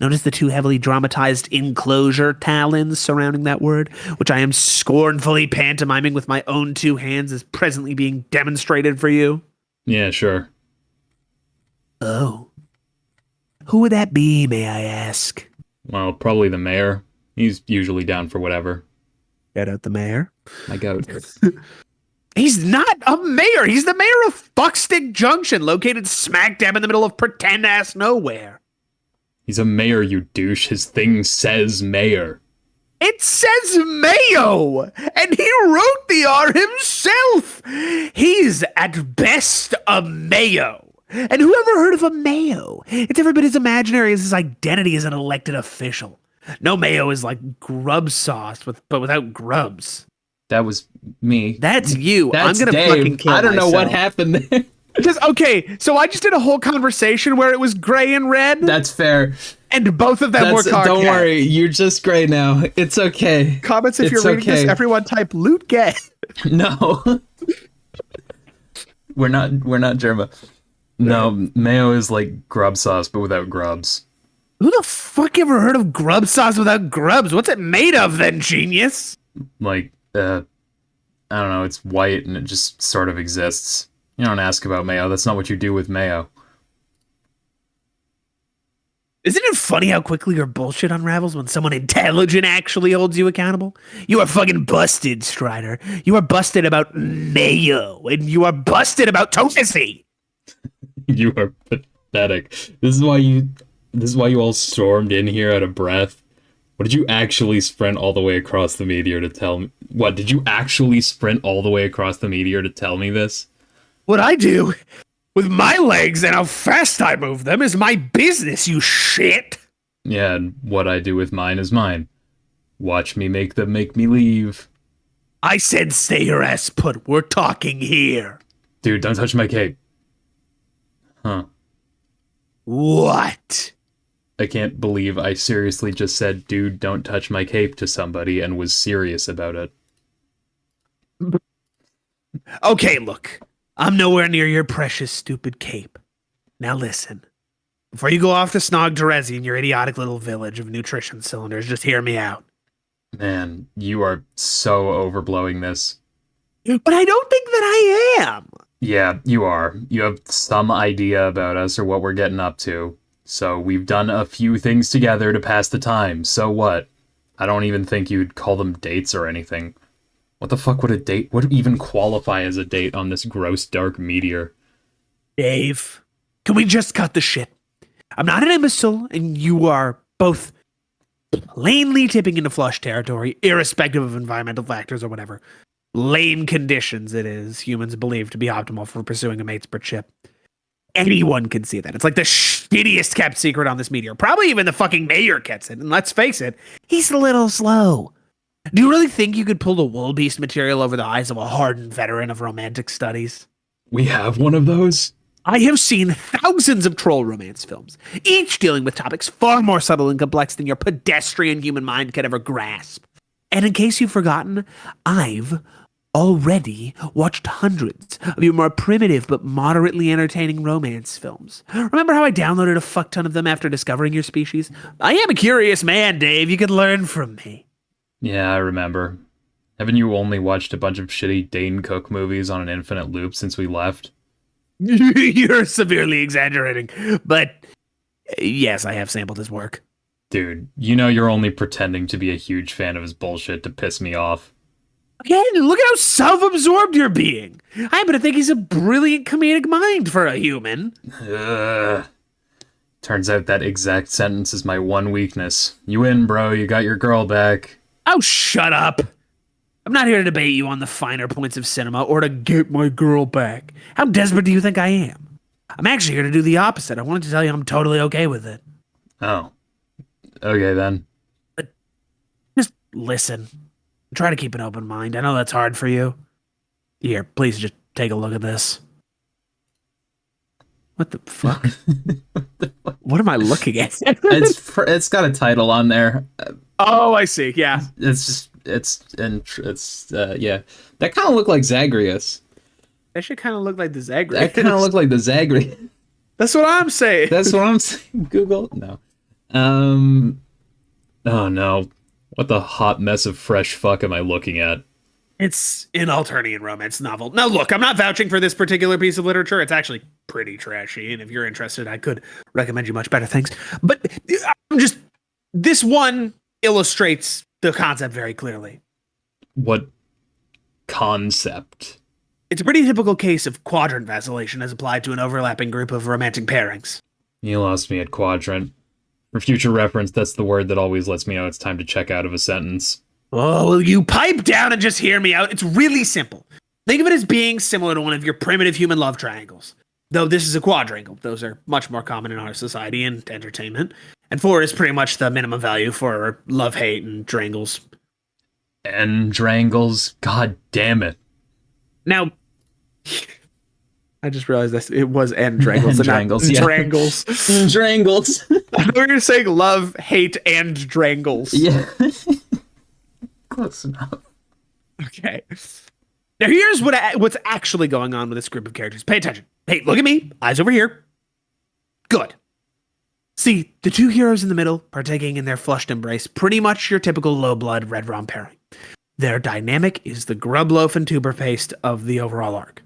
Notice the two heavily dramatized enclosure talons surrounding that word, which I am scornfully pantomiming with my own two hands as presently being demonstrated for you? Yeah, sure. Oh. Who would that be, may I ask? Well, probably the mayor. He's usually down for whatever. Get out the mayor? My goat. He's not a mayor. He's the mayor of Fuckstick Junction, located smack dab in the middle of pretend-ass nowhere. He's a mayor, you douche. His thing says mayor. It says Mayo, and he wrote the R himself. He's at best a Mayo. And who ever heard of a Mayo? It's every bit as imaginary as his identity as an elected official. No, Mayo is like grub sauce, but without grubs. That was me. That's you. That's I'm gonna Dave. fucking kill I don't know myself. what happened there. Okay, so I just did a whole conversation where it was gray and red. That's fair. And both of them were Karkat. Don't worry, you're just gray now. It's okay. Comments if you're reading this, everyone type loot gay. No. we're not Germa. No, mayo is like grub sauce, but without grubs. Who the fuck ever heard of grub sauce without grubs? What's it made of then, genius? Like, I don't know, it's white and it just sort of exists. You don't ask about mayo, that's not what you do with mayo. Isn't it funny how quickly your bullshit unravels when someone intelligent actually holds you accountable? You are fucking busted, Strider. You are busted about mayo, and you are busted about tofusi. You are pathetic. This is why you all stormed in here out of breath. What, did you actually sprint all the way across the meteor to tell me? What, did you actually sprint all the way across the meteor to tell me this? What I do with my legs and how fast I move them is my business, you shit. Yeah, and what I do with mine is mine. Watch me make them make me leave. I said stay your ass put. We're talking here. Dude, don't touch my cape. Huh. What? I can't believe I seriously just said, dude, don't touch my cape to somebody and was serious about it. Okay, look. I'm nowhere near your precious stupid cape. Now listen. Before you go off to Snog Terezi in your idiotic little village of nutrition cylinders, just hear me out. Man, you are so overblowing this. But I don't think that I am. Yeah, you are. You have some idea about us or what we're getting up to. So we've done a few things together to pass the time. So what? I don't even think you'd call them dates or anything. What the fuck would even qualify as a date on this gross dark meteor? Dave, can we just cut the shit? I'm not an imbecile, and you are both plainly tipping into flush territory, irrespective of environmental factors or whatever lame conditions it is humans believe to be optimal for pursuing a mate's ship. Anyone can see that. It's like the shittiest kept secret on this meteor. Probably even the fucking mayor gets it. And let's face it, he's a little slow. Do you really think you could pull the wool beast material over the eyes of a hardened veteran of romantic studies? We have one of those? I have seen thousands of troll romance films, each dealing with topics far more subtle and complex than your pedestrian human mind could ever grasp. And in case you've forgotten, I've already watched hundreds of your more primitive but moderately entertaining romance films. Remember how I downloaded a fuck ton of them after discovering your species? I am a curious man, Dave. You could learn from me. Yeah, I remember. Haven't you only watched a bunch of shitty Dane Cook movies on an infinite loop since we left? You're severely exaggerating, but yes, I have sampled his work. Dude, you know you're only pretending to be a huge fan of his bullshit to piss me off. Again, look at how self-absorbed you're being. I happen to think he's a brilliant comedic mind for a human. Ugh. Turns out that exact sentence is my one weakness. You win, bro. You got your girl back. Oh, shut up. I'm not here to debate you on the finer points of cinema or to get my girl back. How desperate do you think I am? I'm actually here to do the opposite. I wanted to tell you I'm totally okay with it. Oh. Okay, then. But just listen. Try to keep an open mind. I know that's hard for you. Here, please just take a look at this. What the fuck? What am I looking at? It's got a title on there. Oh, I see. Yeah. It's yeah. That kind of looked like Zagreus. That should kind of look like the Zagreus. That kind of looked like the Zagreus. That's what I'm saying. That's what I'm saying. Google? No. Oh no. What the hot mess of fresh fuck am I looking at? It's an Alternian romance novel. Now, look, I'm not vouching for this particular piece of literature. It's actually pretty trashy, and if you're interested, I could recommend you much better things. But this one illustrates the concept very clearly. What concept? It's a pretty typical case of quadrant vacillation as applied to an overlapping group of romantic pairings. You lost me at quadrant. For future reference, that's the word that always lets me know it's time to check out of a sentence. Oh, will you pipe down and just hear me out? It's really simple. Think of it as being similar to one of your primitive human love triangles. Though this is a quadrangle. Those are much more common in our society and entertainment. And 4 is pretty much the minimum value for love, hate, and drangles. And drangles? God damn it. Now, I just realized that it was and drangles. And drangles, yeah. Drangles. Drangles. I thought you were saying love, hate, and drangles. Yeah. Close enough. Okay. Now here's what's actually going on with this group of characters. Pay attention. Hey, look at me. Eyes over here. Good. See, the two heroes in the middle, partaking in their flushed embrace, pretty much your typical low-blood red rom pairing. Their dynamic is the grub loaf and tuber paste of the overall arc.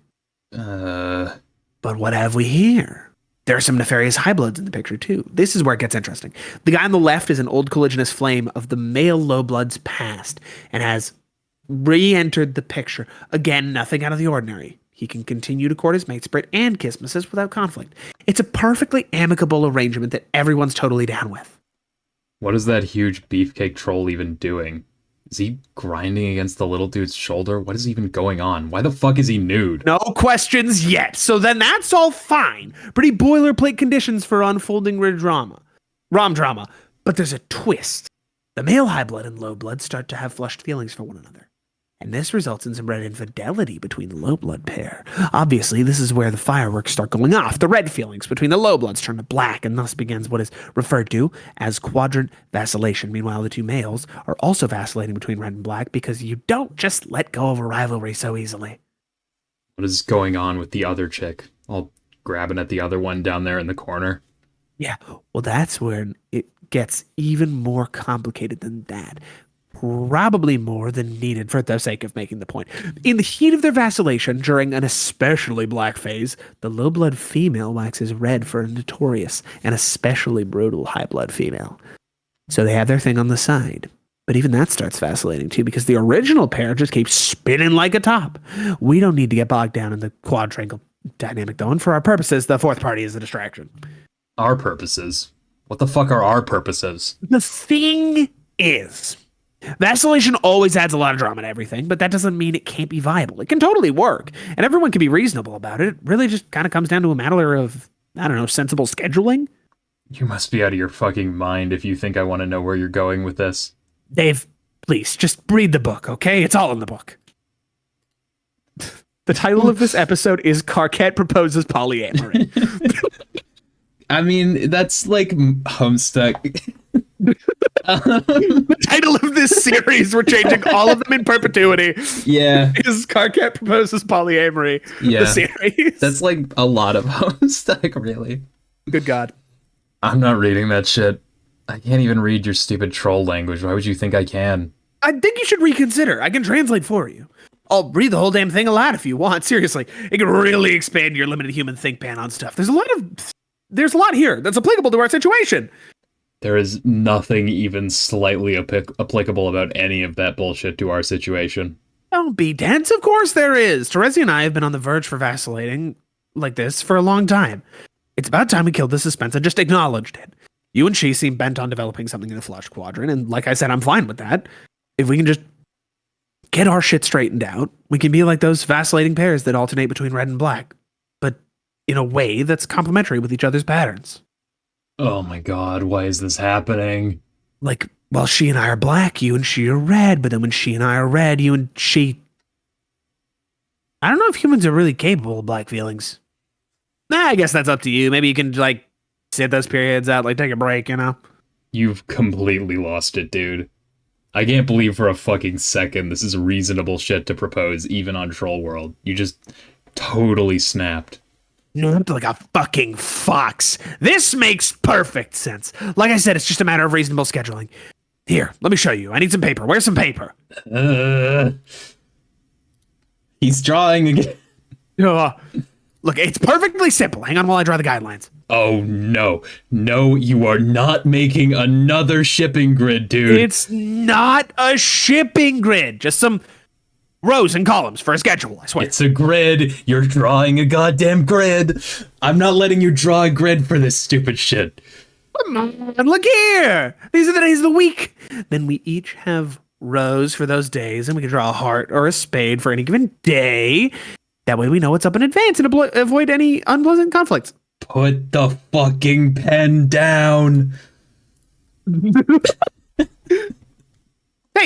But what have we here? There are some nefarious high bloods in the picture, too. This is where it gets interesting. The guy on the left is an old collisionist flame of the male low blood's past and has re-entered the picture. Again, nothing out of the ordinary. He can continue to court his mate spirit and Kismesis without conflict. It's a perfectly amicable arrangement that everyone's totally down with. What is that huge beefcake troll even doing? Is he grinding against the little dude's shoulder? What is even going on? Why the fuck is he nude? No questions yet. So then that's all fine. Pretty boilerplate conditions for unfolding rom drama. But there's a twist. The male high blood and low blood start to have flushed feelings for one another. And this results in some red infidelity between the low blood pair. Obviously, this is where the fireworks start going off. The red feelings between the low bloods turn to black, and thus begins what is referred to as quadrant vacillation. Meanwhile, the two males are also vacillating between red and black because you don't just let go of a rivalry so easily. What is going on with the other chick? All grabbing at the other one down there in the corner. Yeah, well, that's where it gets even more complicated than that. Probably more than needed for the sake of making the point. In the heat of their vacillation, during an especially black phase, the low-blood female waxes red for a notorious and especially brutal high-blood female. So they have their thing on the side. But even that starts vacillating too, because the original pair just keeps spinning like a top. We don't need to get bogged down in the quadrangle dynamic, though, and for our purposes, the fourth party is a distraction. Our purposes? What the fuck are our purposes? The thing is, vacillation always adds a lot of drama to everything, but that doesn't mean it can't be viable. It can totally work, and everyone can be reasonable about it. It really just kind of comes down to a matter of, I don't know, sensible scheduling. You must be out of your fucking mind if you think I want to know where you're going with this. Dave, please, just read the book, okay? It's all in the book. The title of this episode is Karkat Proposes Polyamory. I mean, that's like Homestuck. The title of this series, we're changing all of them in perpetuity. Yeah. Is Karkat Proposes Polyamory, yeah. the series. That's like a lot of Homestuck, really. Good God. I'm not reading that shit. I can't even read your stupid troll language. Why would you think I can? I think you should reconsider. I can translate for you. I'll read the whole damn thing aloud if you want. Seriously, it can really expand your limited human think pan on stuff. There's a lot here that's applicable to our situation. There is nothing even slightly applicable about any of that bullshit to our situation. Don't be tense. Of course there is. Terezi and I have been on the verge for vacillating like this for a long time. It's about time we killed the suspense and just acknowledged it. You and she seem bent on developing something in the flush quadrant, and like I said, I'm fine with that. If we can just get our shit straightened out, we can be like those vacillating pairs that alternate between red and black, but in a way that's complementary with each other's patterns. Oh my god, why is this happening? Like, while she and I are black, you and she are red, but then when she and I are red, you and she... I don't know if humans are really capable of black feelings. I guess that's up to you. Maybe you can, like, sit those periods out, like, take a break, you know? You've completely lost it, dude. I can't believe for a fucking second this is reasonable shit to propose, even on Troll World. You just totally snapped. Not like a fucking fox. This makes perfect sense. Like I said, it's just a matter of reasonable scheduling. Here, let me show you. I need some paper. Where's some paper? He's drawing again. Look, it's perfectly simple. Hang on while I draw the guidelines. Oh, no. No, you are not making another shipping grid, dude. It's not a shipping grid. Just some rows and columns for a schedule, I swear. It's a grid. You're drawing a goddamn grid. I'm not letting you draw a grid for this stupid shit. Come on, look here. These are the days of the week. Then we each have rows for those days, and we can draw a heart or a spade for any given day. That way we know what's up in advance and avoid any unpleasant conflicts. Put the fucking pen down. Hey,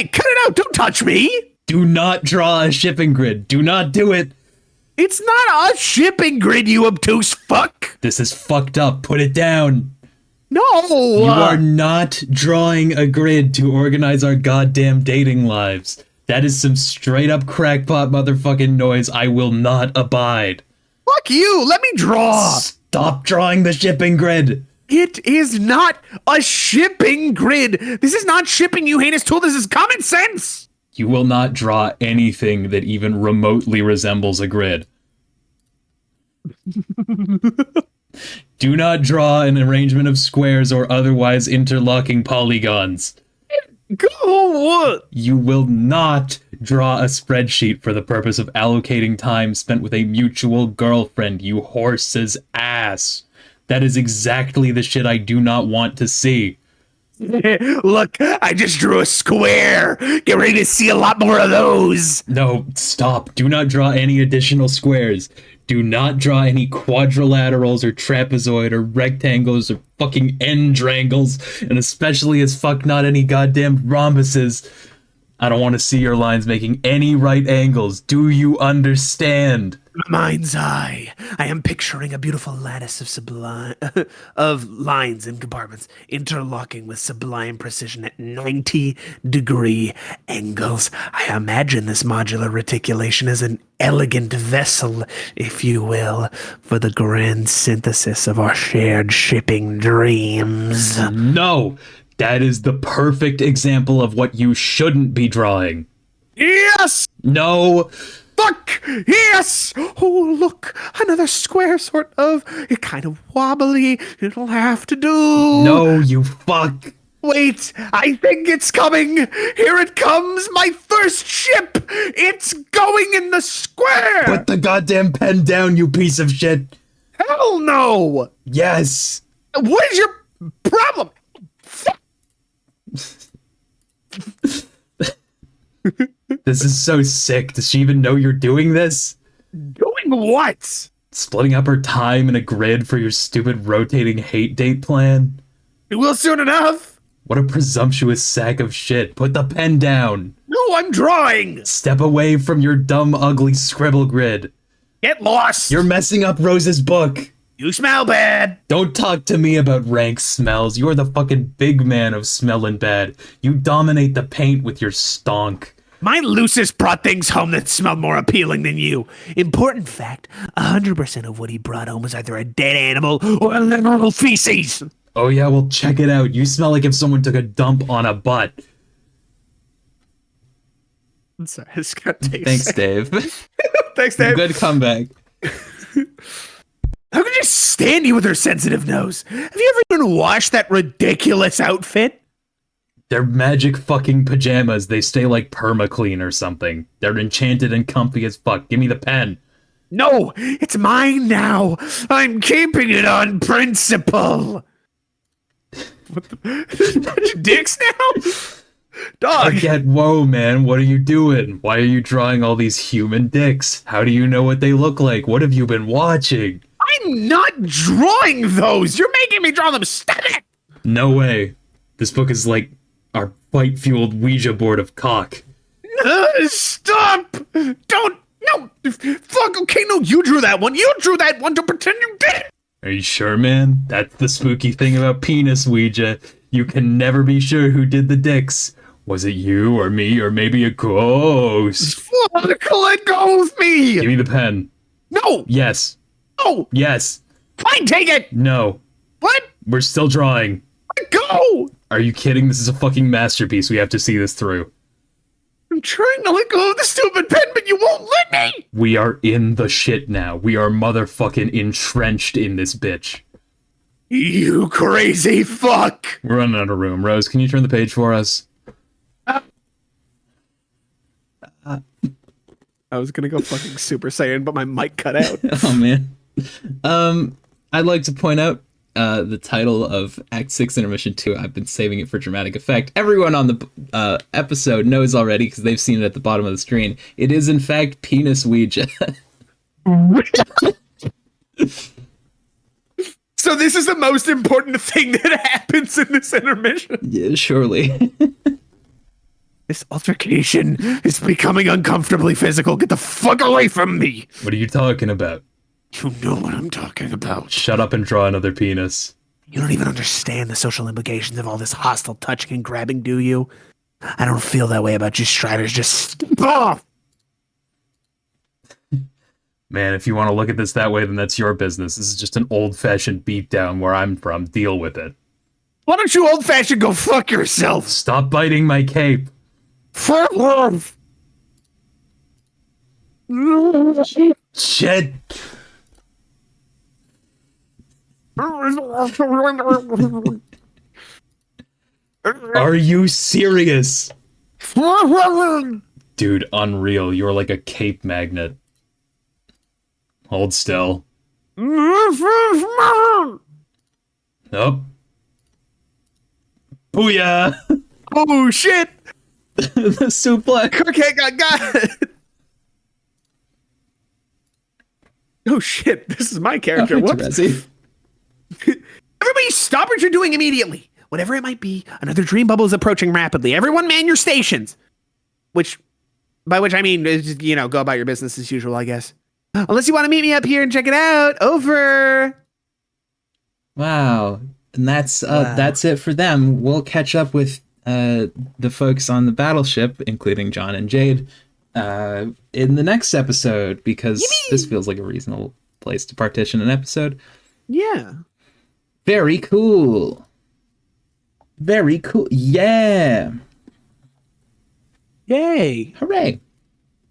cut it out. Don't touch me. Do not draw a shipping grid. Do not do it. It's not a shipping grid, you obtuse fuck. This is fucked up. Put it down. No. You are not drawing a grid to organize our goddamn dating lives. That is some straight up crackpot motherfucking noise I will not abide. Fuck you. Let me draw. Stop drawing the shipping grid. It is not a shipping grid. This is not shipping, you heinous tool. This is common sense. You will not draw anything that even remotely resembles a grid. Do not draw an arrangement of squares or otherwise interlocking polygons. Go. You will not draw a spreadsheet for the purpose of allocating time spent with a mutual girlfriend, you horse's ass. That is exactly the shit I do not want to see. Look, I just drew a square. Get ready to see a lot more of those. No, stop. Do not draw any additional squares. Do not draw any quadrilaterals or trapezoid or rectangles or fucking endrangles, and especially as fuck not any goddamn rhombuses. I don't want to see your lines making any right angles. Do you understand? Mind's eye. I am picturing a beautiful lattice of sublime of lines and compartments interlocking with sublime precision at 90-degree angles. I imagine this modular reticulation as an elegant vessel, if you will, for the grand synthesis of our shared shipping dreams. No, that is the perfect example of what you shouldn't be drawing. Yes! No. Fuck! Yes! Oh, look! Another square, sort of. It's kind of wobbly. It'll have to do. No, you fuck. Wait! I think it's coming! Here it comes! My first ship! It's going in the square! Put the goddamn pen down, you piece of shit. Hell no! Yes. What is your problem? This is so sick. Does she even know you're doing this? Doing what? Splitting up her time in a grid for your stupid rotating hate date plan? It will soon enough. What a presumptuous sack of shit. Put the pen down. No, I'm drawing. Step away from your dumb, ugly scribble grid. Get lost. You're messing up Rose's book. You smell bad. Don't talk to me about rank smells. You're the fucking big man of smelling bad. You dominate the paint with your stonk. My Lucis brought things home that smelled more appealing than you. Important fact, 100% of what he brought home was either a dead animal or a literal feces. Oh yeah, well check it out. You smell like if someone took a dump on a butt. I'm sorry, I just got to take a Thanks, second. Dave. Thanks, Dave. Good comeback. How could you stand you with her sensitive nose? Have you ever even washed that ridiculous outfit? They're magic fucking pajamas. They stay like perma-clean or something. They're enchanted and comfy as fuck. Give me the pen. No, it's mine now. I'm keeping it on principle. What the? Dicks now? Dog. Karkat, whoa, man. What are you doing? Why are you drawing all these human dicks? How do you know what they look like? What have you been watching? I'm not drawing those. You're making me draw them. Stop it. No way. This book is like our fight-fueled Ouija board of cock. Stop. Don't. No. Fuck. Okay, no, you drew that one. You drew that one to pretend you did it. Are you sure, man? That's the spooky thing about penis Ouija. You can never be sure who did the dicks. Was it you or me or maybe a ghost? Fuck, let go of me. Give me the pen. No. Yes. No. Yes. Fine, take it. No. What? We're still drawing. Let go. Are you kidding? This is a fucking masterpiece. We have to see this through. I'm trying to let go of the stupid pen, but you won't let me. We are in the shit now. We are motherfucking entrenched in this bitch. You crazy fuck. We're running out of room. Rose, can you turn the page for us? I was gonna go fucking Super Saiyan, but my mic cut out. Oh, man. I'd like to point out the title of Act 6 Intermission 2. I've been saving it for dramatic effect. Everyone on the episode knows already because they've seen it at the bottom of the screen. It is, in fact, Penis Ouija. So this is the most important thing that happens in this intermission. Yeah, surely. This altercation is becoming uncomfortably physical. Get the fuck away from me. What are you talking about? You know what I'm talking about. Shut up and draw another penis. You don't even understand the social implications of all this hostile touching and grabbing, do you? I don't feel that way about you Striders. Just step off. Man, if you want to look at this that way, then that's your business. This is just an old-fashioned beatdown where I'm from. Deal with it. Why don't you old-fashioned go fuck yourself? Stop biting my cape. For love. Shit. Are you serious? Dude, unreal. You're like a cape magnet. Hold still. Nope. Booyah! Oh shit! The suplex. Okay, got it. Oh shit! This is my character. Oh, Whoops. Everybody, stop what you're doing immediately. Whatever it might be, another dream bubble is approaching rapidly. Everyone, man your stations. By which I mean, you know, go about your business as usual, I guess. Unless you want to meet me up here and check it out. Over. Wow. And that's it for them. We'll catch up with the folks on the battleship, including John and Jade, in the next episode, because this feels like a reasonable place to partition an episode. Yeah. Very cool. Very cool. Yeah. Yay. Hooray.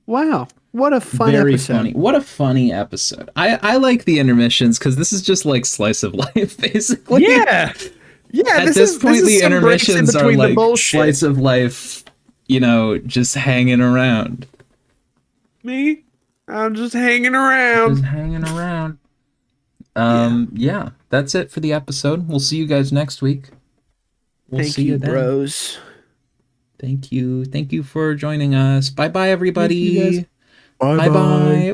Wow. What a fun Very episode. funny. What a funny episode. I like the intermissions because this is just like slice of life, basically. Yeah. Yeah. At this point, the intermissions are like the slice of life, you know, just hanging around. Me? I'm just hanging around. Just hanging around. Yeah, that's it for the episode. We'll see you guys next week. We'll Thank see you, you then. bros. Thank you. Thank you for joining us. Bye-bye, everybody. Bye-bye. Bye-bye. Bye.